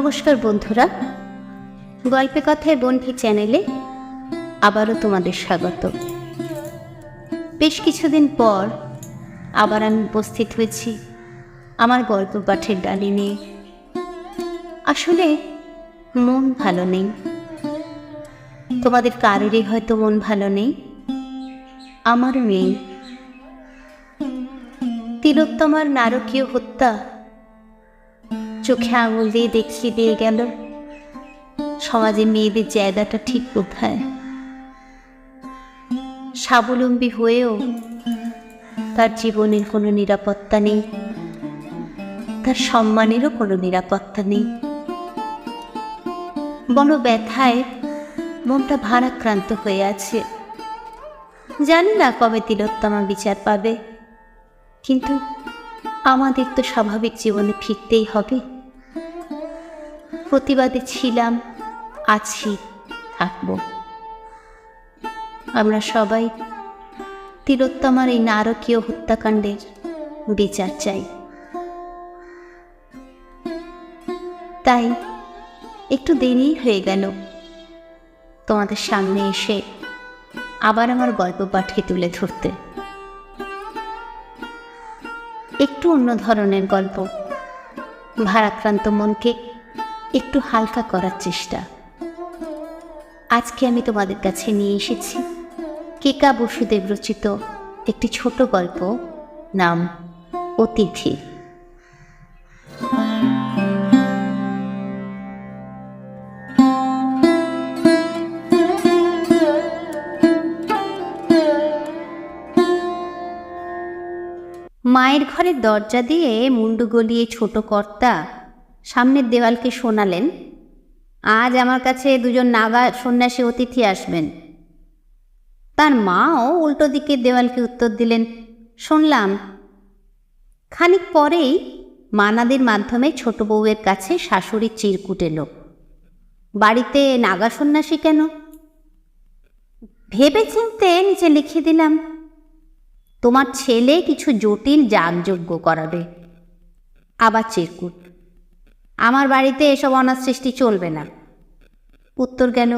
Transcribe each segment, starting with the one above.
নমস্কার বন্ধুরা, গল্পে কথায় বন্ধু চ্যানেলে আবারও তোমাদের স্বাগত। বেশ কিছুদিন পর আবার আমি উপস্থিত হয়েছি আমার গল্প পাঠের ডালি নিয়ে। আসলে মন ভালো নেই, তোমাদের কারোরই হয়তো মন ভালো নেই, আমারও নেই। তিলোত্তমার নারকীয় হত্যা চোখে আঙুল দিয়ে দেখিয়ে দিয়ে গেল সমাজে মেয়েদের জায়গাটা ঠিক কোথায়। স্বাবলম্বী হয়েও তার জীবনের কোনো নিরাপত্তা নেই, তার সম্মানেরও কোনো নিরাপত্তা নেই। বড় ব্যথায় মনটা ভারাক্রান্ত হয়ে আছে। জানি না কবে তিলোত্তমা বিচার পাবে, কিন্তু আমাদের তো স্বাভাবিক জীবনে ফিরতেই হবে। প্রতিবাদে ছিলাম, আছি, থাকব। আমরা সবাই তিলোত্তমার এই নারকীয় হত্যাকাণ্ডের বিচার চাই। তাই একটু দেরি হয়ে গেল তোমাদের সামনে এসে আবার আমার গল্প পাঠকে তুলে ধরতে। একটু অন্য ধরনের গল্প, ভারাক্রান্ত মনকে একটু হালকা করার চেষ্টা। আজকে আমি তোমাদের কাছে নিয়ে এসেছি কেকা বসুদেব রচিত একটি ছোট গল্প, নাম অতিথি। মায়ের ঘরের দরজা দিয়ে মুন্ডু গলিয়ে ছোট কর্তা সামনের দেওয়ালকে শোনালেন, আজ আমার কাছে দুজন নাগা সন্ন্যাসী অতিথি আসবেন। তার মাও উল্টো দিকের দেওয়ালকে উত্তর দিলেন, শুনলাম। খানিক পরেই মানাদের মাধ্যমে ছোট বউয়ের কাছে শাশুড়ির চিরকুট এলো, বাড়িতে নাগা সন্ন্যাসী কেন? ভেবে চিনতে নিচে লিখে দিলাম, তোমার ছেলে কিছু জটিল যাগযজ্ঞ করাবে। আবার চিরকুট, আমার বাড়িতে এসব অনাথ সৃষ্টি চলবে না। উত্তর গেল,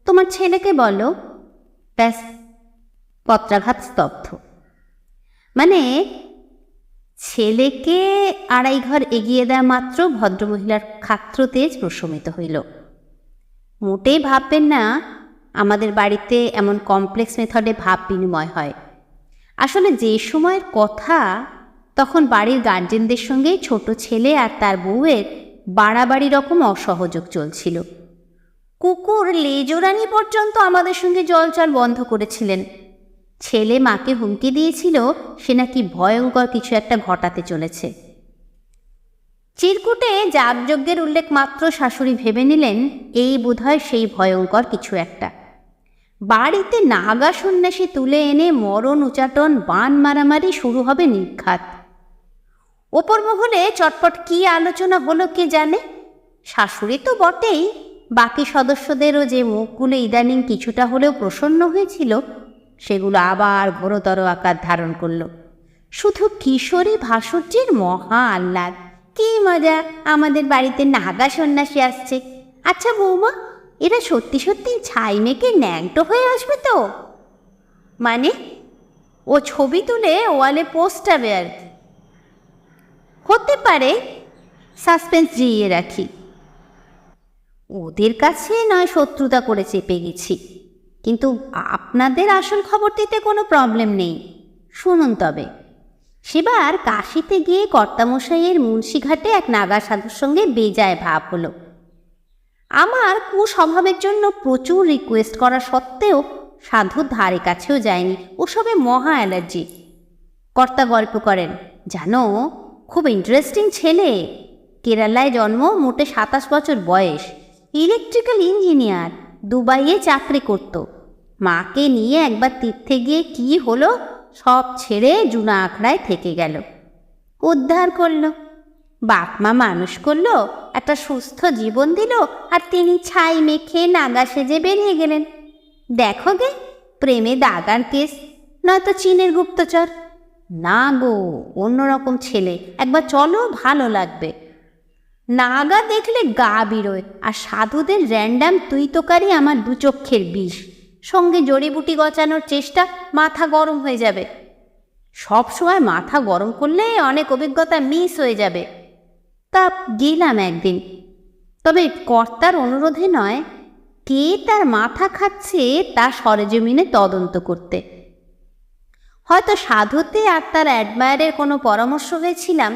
তোমার ছেলেকে বলো। ব্যাস, পত্রাঘাত স্তব্ধ। মানে ছেলেকে আড়াই ঘর এগিয়ে দেওয়া মাত্র ভদ্রমহিলার ক্ষাত্রতেজ প্রশমিত হইল। মোটেই ভাববেন না আমাদের বাড়িতে এমন কমপ্লেক্স মেথডে ভাব বিনিময় হয়। আসলে যে সময়ের কথা, তখন বাড়ির গার্জেনদের সঙ্গে ছোট ছেলে আর তার বউয়ের বাড়াবাড়ি রকম অসহযোগ চলছিল। কুকুর লেজোরানি পর্যন্ত আমাদের সঙ্গে জলচল বন্ধ করেছিলেন। ছেলে মাকে হুমকি দিয়েছিল সে নাকি ভয়ঙ্কর কিছু একটা ঘটাতে চলেছে। চিরকুটে যাগযজ্ঞের উল্লেখ মাত্র শাশুড়ি ভেবে নিলেন এই বোধহয় সেই ভয়ঙ্কর কিছু একটা। বাড়িতে নাগা সন্ন্যাসী তুলে এনে মরণ উচাটন বান মারামারি শুরু হবে নির্ঘাত। ওপর মহলে চটপট কি আলোচনা হলো কে জানে। শাশুড়ি তো বটেই, বাকি সদস্যদেরও যে মুখগুলো ইদানিং কিছুটা হলেও প্রসন্ন হয়েছিল, সেগুলো আবার ঘোরতর আকার ধারণ করল। শুধু কিশোরী ভাসুর্যের মহা আহ্লাদ, কি মজা, আমাদের বাড়িতে নাগা সন্ন্যাসী আসছে। আচ্ছা বৌমা, এরা সত্যি সত্যি ছাই মেকে ন্যাংটো হয়ে আসবে তো? মানে ও ছবি তুলে ওয়ালে পোস্টাবে আর কি। হতে পারে, সাসপেন্স জিইয়ে রাখি। ওদের কাছে নয় শত্রুতা করে চেপে গেছি, কিন্তু আপনাদের আসল খবর দিতে কোনো প্রবলেম নেই। শুনুন তবে, সেবার কাশিতে গিয়ে কর্তামশাইয়ের মুন্সিঘাটে এক নাগা সাধুর সঙ্গে বেজায় ভাব হলো। আমার কুস্বভাবের জন্য প্রচুর রিকোয়েস্ট করা সত্ত্বেও সাধুর ধারে কাছেও যায়নি, ওসবে মহা অ্যালার্জি। কর্তা গল্প করেন, জানো খুব ইন্টারেস্টিং ছেলে, কেরালায় জন্ম, মোটে 27 বছর বয়স, ইলেকট্রিক্যাল ইঞ্জিনিয়ার, দুবাইয়ে চাকরি করত। মাকে নিয়ে একবার তীর্থে গিয়ে কি হলো, সব ছেড়ে জুনা আখড়ায় থেকে গেল। উদ্ধার করলো, বাপ মা মানুষ করলো, একটা সুস্থ জীবন দিল, আর তিনি ছাই মেখে নাগা সেজে বেরিয়ে গেলেন। দেখো গে, প্রেমে দাগার কেস, নয়তো চীনের গুপ্তচর। না গো, অন্যরকম ছেলে, একবার চলো, ভালো লাগবে। নাগা দেখলে গা বেরোয়, আর সাধুদের র্যান্ডাম তুই তোকারি আমার দু চক্ষের বিষ। সঙ্গে জড়িবুটি গচানোর চেষ্টা, মাথা গরম হয়ে যাবে। সব সময় মাথা গরম করলে অনেক অভিজ্ঞতা মিস হয়ে যাবে। তা গেলাম একদিন, তবে কর্তার অনুরোধে নয়, কে তার মাথা খাচ্ছে তা সরেজমিনে তদন্ত করতে। হয়তো সাধুতে আর তার অ্যাডমায়ারের কোনো পরামর্শ হয়েছিলাম,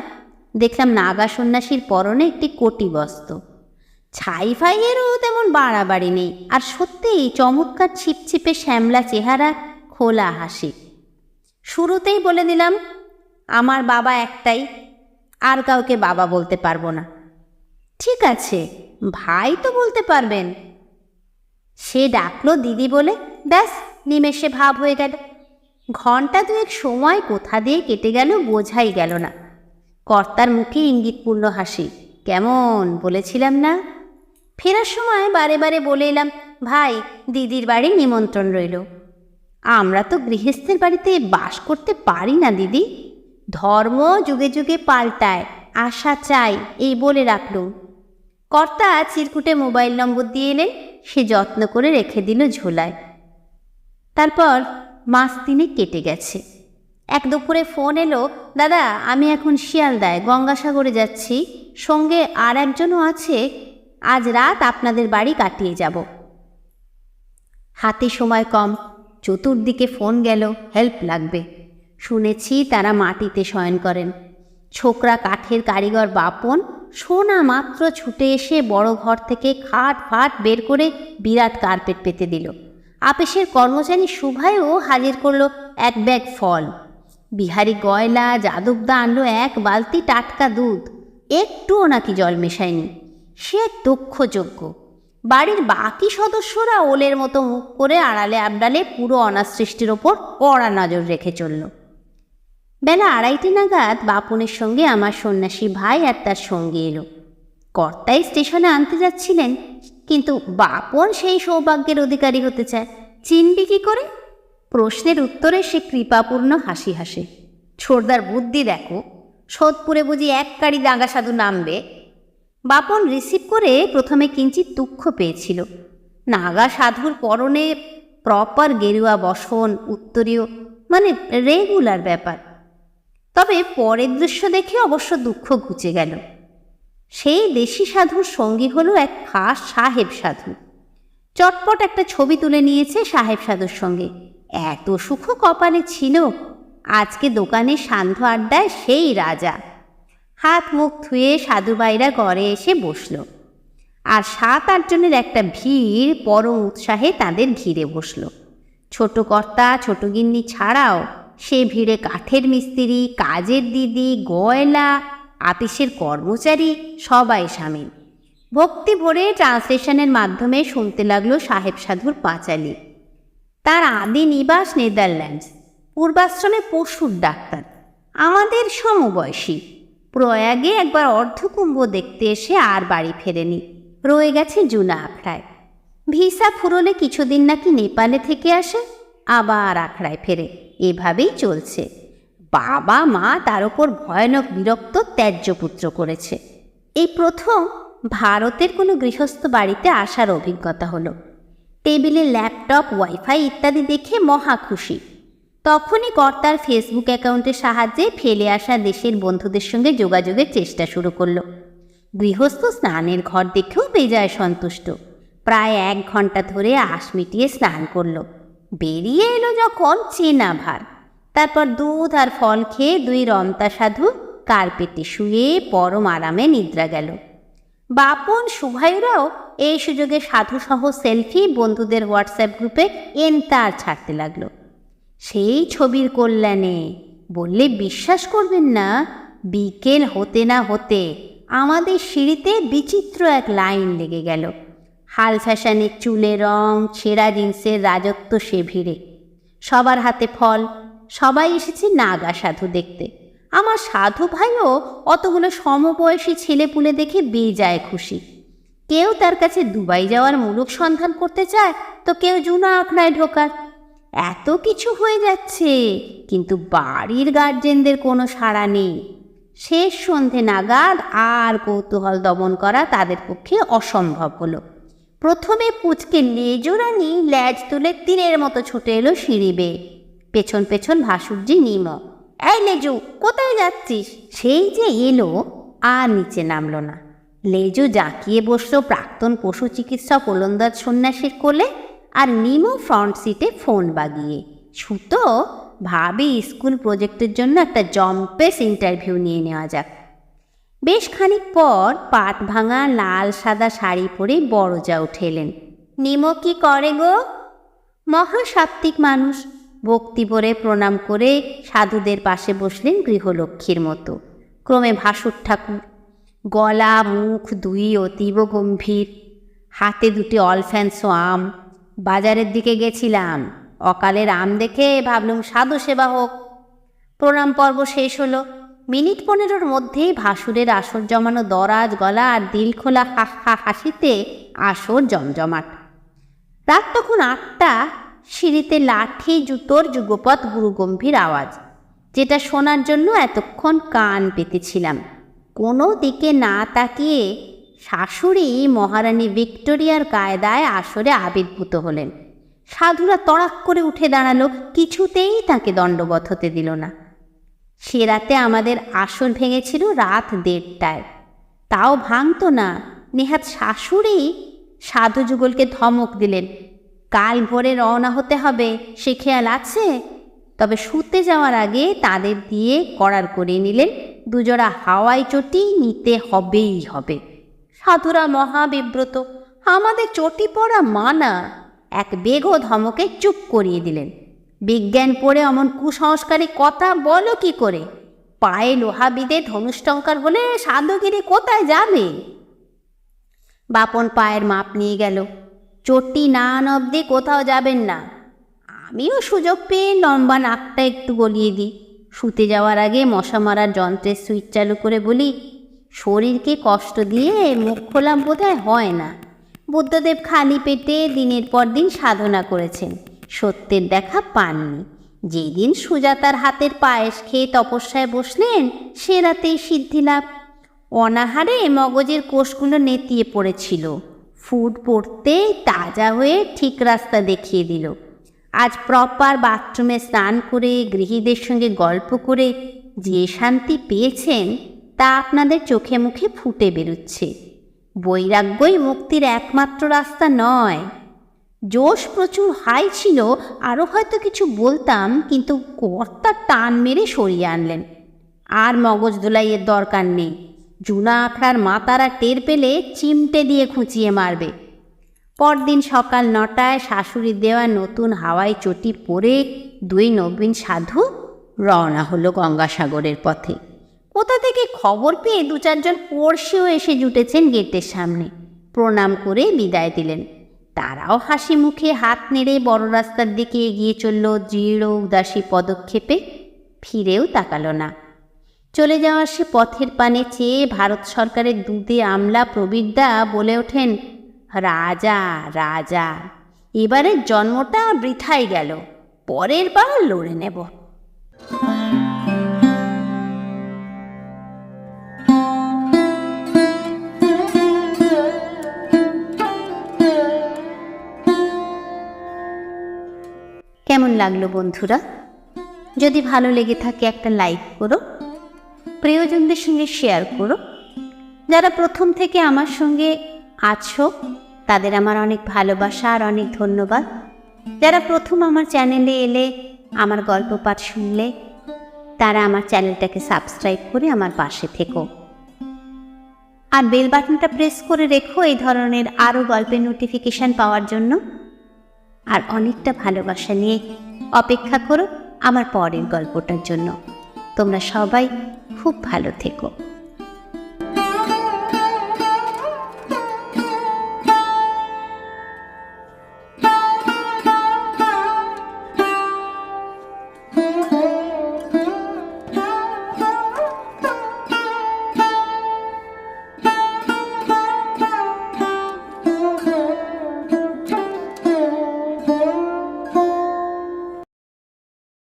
দেখলাম নাগা সন্ন্যাসীর পরনে একটি কোটি বস্ত্র। ছাইফাইয়েরও তেমন বাড়াবাড়ি নেই, আর সত্যিই চমৎকার ছিপছিপে শ্যামলা চেহারা, খোলা হাসি। শুরুতেই বলে দিলাম, আমার বাবা একটাই, আর কাউকে বাবা বলতে পারবো না। ঠিক আছে, ভাই তো বলতে পারবেন। সে ডাকলো দিদি বলে, ব্যাস নিমেষে ভাব হয়ে গেল। ঘণ্টা দুয়েক সময় কোথা দিয়ে কেটে গেল বোঝাই গেল না। কর্তার মুখে ইঙ্গিতপূর্ণ হাসি। কেমন বলেছিলাম না? ফেরার সময় বারে বারে বলে এলাম, ভাই দিদির বাড়ি নিমন্ত্রণ রইল। আমরা তো গৃহস্থের বাড়িতে বাস করতে পারি না দিদি, ধর্ম যুগে যুগে পাল্টায়, আশা চাই, এই বলে রাখলুম। কর্তা চিরকুটে মোবাইল নম্বর দিয়ে এলেন, সে যত্ন করে রেখে দিল ঝোলায়। তারপর মাস 3 কেটে গেছে। এক দুপুরে ফোন এলো, দাদা আমি এখন শিয়ালদায় গঙ্গাসাগরে যাচ্ছি, সঙ্গে আর একজনও আছে, আজ রাত আপনাদের বাড়ি কাটিয়ে যাব। হাতে সময় কম, চতুর্দিকে ফোন গেল, হেল্প লাগবে। শুনেছি তারা মাটিতে শয়ন করেন। ছোকরা কাঠের কারিগর বাপন শোনা মাত্র ছুটে এসে বড় ঘর থেকে খাট ফাট বের করে বিরাট কার্পেট পেতে দিল। আপিসের কর্মচারী সুভাইও হাজির করলো এক ব্যাগ ফল। বিহারি গয়লা যাদবদা আনলো 1 বালতি টাটকা দুধ, একটুও নাকি জল মেশায়নি। সে দক্ষযোগ্য। বাড়ির বাকি সদস্যরা ওলের মতো মুখ করে আড়ালে আবডালে পুরো অনাসৃষ্টির ওপর কড়া নজর রেখে চলল। বেলা 2:30 নাগাদ বাপনের সঙ্গে আমার সন্ন্যাসী ভাই আর তার সঙ্গে এলো। কর্তাই স্টেশনে আনতে যাচ্ছিলেন, কিন্তু বাপন সেই সৌভাগ্যের অধিকারী হতে চায়। চিনবি কি করে? প্রশ্নের উত্তরে সে কৃপাপূর্ণ হাসি হাসে। ছোটদার বুদ্ধি দেখো, সোদপুরে বুঝি 1 গাড়ি দাঙ্গা সাধু নামবে। বাপন রিসিভ করে প্রথমে কিঞ্চিত দুঃখ পেয়েছিল। নাগা সাধুর পরনে প্রপার গেরুয়া বসন, উত্তরীয়, মানে রেগুলার ব্যাপার। তবে পরের দৃশ্য দেখে অবশ্য দুঃখ ঘুচে গেল। সেই দেশি সাধুর সঙ্গী হলো এক খাস সাহেব সাধু। চটপট একটা ছবি তুলে নিয়েছে সাহেব সাধুর সঙ্গে। এত সুখ কপালে ছিল, আজকে দোকানে সান্ধ্য আড্ডায় সেই রাজা। হাত মুখ ধুয়ে সাধুবাইরা ঘরে এসে বসল, আর 7-8 জনের একটা ভিড় পরম উৎসাহে তাদের ঘিরে বসল। ছোট কর্তা ছোট গিন্নি ছাড়াও সে ভিড়ে কাঠের মিস্ত্রি, কাজের দিদি, গয়লা, আপিসের কর্মচারী সবাই সামিল। ভক্তি ভরে ট্রান্সলেশনের মাধ্যমে শুনতে লাগলো সাহেব সাধুর পাঁচালি। তার আদি নিবাস নেদারল্যান্ডস, পূর্বাশ্রমে পশুর ডাক্তার, আমাদের সমবয়সী। প্রয়াগে একবার অর্ধকুম্ভ দেখতে এসে আর বাড়ি ফেরেনি, রয়ে গেছে জুনা আখড়ায়। ভিসা ফুরোলে কিছুদিন নাকি নেপালে থেকে আসে, আবার আখড়ায় ফেরে। এভাবেই চলছে। বাবা মা তার ওপর ভয়ানক বিরক্ত ত্যায্যপুত্র করেছে। এই প্রথম ভারতের কোনো গৃহস্থ বাড়িতে আসার অভিজ্ঞতা হলো। টেবিলে ল্যাপটপ, ওয়াইফাই ইত্যাদি দেখে মহা খুশি। তখনই কর্তার ফেসবুক অ্যাকাউন্টের সাহায্যে ফেলে আসা দেশের বন্ধুদের সঙ্গে যোগাযোগের চেষ্টা শুরু করলো। গৃহস্থ স্নানের ঘর দেখেও বেজায় সন্তুষ্ট। প্রায় 1 ঘন্টা ধরে আশ মিটিয়ে স্নান করলো। বেরিয়ে এলো যখন চেনা ভার। তারপর দুধ আর ফল খেয়ে 2 রমতা সাধু কার্পেটে শুয়ে পরম আরামে নিদ্রা গেল। বাপন সুভাইরাও এই সুযোগে সাধুসহ সেলফি বন্ধুদের হোয়াটসঅ্যাপ গ্রুপে এনতার ছাড়তে লাগলো। সেই ছবির কল্যাণে বললে বিশ্বাস করবেন না, বিকেল হতে না হতে আমাদের সিঁড়িতে বিচিত্র এক লাইন লেগে গেল। হাল ফ্যাশনের চুলে রং, ছেঁড়া জিন্সের রাজত্ব সে ভিড়ে। সবার হাতে ফল, সবাই এসেছে নাগা সাধু দেখতে। আমার সাধু ভাইও অতগুলো সমবয়সী ছেলেপুলে দেখে বেজায় খুশি। কেউ তার কাছে দুবাই যাওয়ার মূলক সন্ধান করতে চায়, তো কেউ জুনা আখড়ায় ঢোকার। এত কিছু হয়ে যাচ্ছে, কিন্তু বাড়ির গার্জেনদের কোনো সাড়া নেই। শেষ সন্ধে নাগাদ আর কৌতূহল দমন করা তাদের পক্ষে অসম্ভব হলো। প্রথমে পুচকে লেজোরানি ল্যাজ তুলে তীরের মতো ছুটে এলো সিঁড়ি বেয়ে। পেছন পেছন ভাসুরজি নিম। এই লেজু, কোথায় যাচ্ছিস? সেই যে এলো, আর নিচে নামলো না। লেজু জাঁকিয়ে বসলো প্রাক্তন পশু চিকিৎসক ওলন্দাজ সন্ন্যাসীর কোলে, আর নিমো ফ্রন্ট সিটে ফোন বাগিয়ে। ছুতো ভাবি স্কুল প্রজেক্টের জন্য একটা জম্পেস ইন্টারভিউ নিয়ে নেওয়া যাক। বেশ খানিক পর পাট ভাঙা লাল সাদা শাড়ি পরে বড়জা উঠে এলেন। নিমো কি করে গো? মহাসাত্ত্বিক মানুষ। ভক্তি ভরে প্রণাম করে সাধুদের পাশে বসলেন গৃহলক্ষ্মীর মতো। ক্রমে ভাসুর ঠাকুর, গলা মুখ দুই অতীব গম্ভীর, হাতে দুটি অলফ্যান্সো আম। বাজারের দিকে গেছিলাম, অকালের আম দেখে ভাবলুম সাধু সেবা হোক। প্রণাম পর্ব শেষ হলো। মিনিট 15 মধ্যেই ভাসুরের আসর জমানো দরাজ গলা আর দিল খোলা হা হা হাসিতে আসর জমজমাট। রাত তখন 8টা। সিঁড়িতে লাঠি জুতোর যুগপৎ গুরুগম্ভীর আওয়াজ, যেটা শোনার জন্য এতক্ষণ কান পেতেছিলাম। কোনো দিকে না তাকিয়ে শাশুড়ি মহারানী ভিক্টোরিয়ার কায়দায় আসরে আবির্ভূত হলেন। সাধুরা তড়াক করে উঠে দাঁড়ালো, কিছুতেই তাকে দণ্ডবৎ হতে দিল না। সে রাতে আমাদের আসর ভেঙেছিল রাত 1:30টায়। তাও ভাঙত না, নেহাত শাশুড়ি সাধু যুগলকে ধমক দিলেন, কাল ভোরে রওনা হতে হবে, সে খেয়াল আছে? তবে শুতে যাওয়ার আগে তাদের দিয়ে করার করে নিলেন, 2 জোড়া হাওয়াই চটি নিতে হবেই হবে। সাধুরা মহাবিব্রত, আমাদের চটি পরা মানা। এক বেগো ধমকে চুপ করিয়ে দিলেন। বিজ্ঞান পড়ে অমন কুসংস্কারী কথা বলো কি করে? পায়ে লোহা বিদে ধনুষ্টঙ্কার হলে সাধুগিরি কোথায় যাবে? বাপন পায়ের মাপ নিয়ে গেল, চটি না অবধি কোথাও যাবেন না। আমিও সুযোগ পেয়ে লম্বা নাকটা একটু গলিয়ে দিই। শুতে যাওয়ার আগে মশা মারার যন্ত্রের সুইচ চালু করে বলি, শরীরকে কষ্ট দিয়ে মুখ খোলা বোধহয় হয় না। বুদ্ধদেব খালি পেটে দিনের পর দিন সাধনা করেছেন, সত্যের দেখা পাননি। যেদিন সুজাতার হাতের পায়েস খেয়ে তপস্যায় বসলেন, সে রাতেই সিদ্ধিলাভ। অনাহারে মগজের কোষগুলো নেতিয়ে পড়েছিল, ফুড পড়তে তাজা হয়ে ঠিক রাস্তা দেখিয়ে দিল। আজ প্রপার বাথরুমে স্নান করে গৃহীদের সঙ্গে গল্প করে যে শান্তি পেয়েছেন, তা আপনাদের চোখে মুখে ফুটে বেরোচ্ছে। বৈরাগ্যই মুক্তির একমাত্র রাস্তা নয়। জোশ প্রচুর হাই ছিল, আরও হয়তো কিছু বলতাম, কিন্তু কর্তা টান মেরে সরিয়ে আনলেন। আর মগজ ধুলাইয়ের দরকার নেই। জুনা আখড়ার মাতারা টের পেলে চিমটে দিয়ে খুঁচিয়ে মারবে। পরদিন সকাল 9টায় শাশুড়ির দেওয়া নতুন হাওয়াই চটি পরে 2 নবীন সাধু রওনা হলো গঙ্গাসাগরের পথে। কোথা থেকে খবর পেয়ে 2-4 জন পড়শিও এসে জুটেছেন গেটের সামনে। প্রণাম করে বিদায় দিলেন। তারাও হাসি মুখে হাত নেড়ে বড় রাস্তার দিকে এগিয়ে চলল দৃঢ় উদাসী পদক্ষেপে। ফিরেও তাকালো না। চলে যাওয়ার সে পথের পানে চেয়ে ভারত সরকারের দুধে আমলা প্রবীরদা বলে ওঠেন, রাজা রাজা, এবারের জন্মটা বৃথাই গেল, পরের বার লড়ে নেব। কেমন লাগলো বন্ধুরা? যদি ভালো লেগে থাকে একটা লাইক করো, প্রিয়জনদের সঙ্গে শেয়ার করো। যারা প্রথম থেকে আমার সঙ্গে আছো তাদের আমার অনেক ভালোবাসা আর অনেক ধন্যবাদ। যারা প্রথম আমার চ্যানেলে এলে, আমার গল্প পাঠ শুনলে, তারা আমার চ্যানেলটাকে সাবস্ক্রাইব করে আমার পাশে থেকো। আর বেল বাটনটা প্রেস করে রেখো এই ধরনের আরও গল্পের নোটিফিকেশান পাওয়ার জন্য। আর অনেকটা ভালোবাসা নিয়ে অপেক্ষা করো আমার পরের গল্পটার জন্য। তোমরা সবাই খুব ভালো থেকো।